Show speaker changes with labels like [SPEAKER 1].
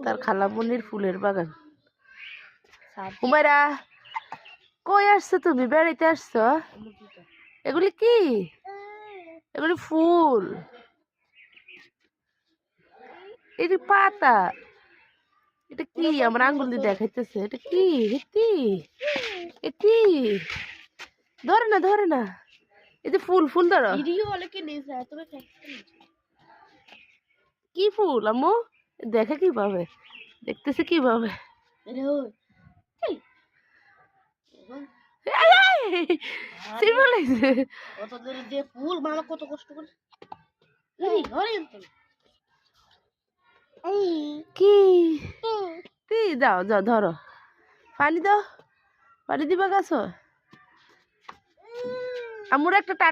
[SPEAKER 1] তার খালামনির ফুলের বাগান। হুমায়রা, কই আসছো তুমি? বেড়াইতে আসছো? এগুলি কি? এগুলি ফুল, এটি পাতা। এটা কি? আমার আঙ্গুল দিয়ে দেখাইতেছে। এটা কি? এটি এটি ধরে না, ধরে না। এই যে ফুল, ফুল ধরো। কি ফুল আম্মু? দেখে কিভাবে? দেখতেছে কিভাবে?
[SPEAKER 2] ফুল মামা কত কষ্ট করে
[SPEAKER 1] কি যাও যাও ধরো, পানি দাও, পানি দিবা গাছ। আমার একটা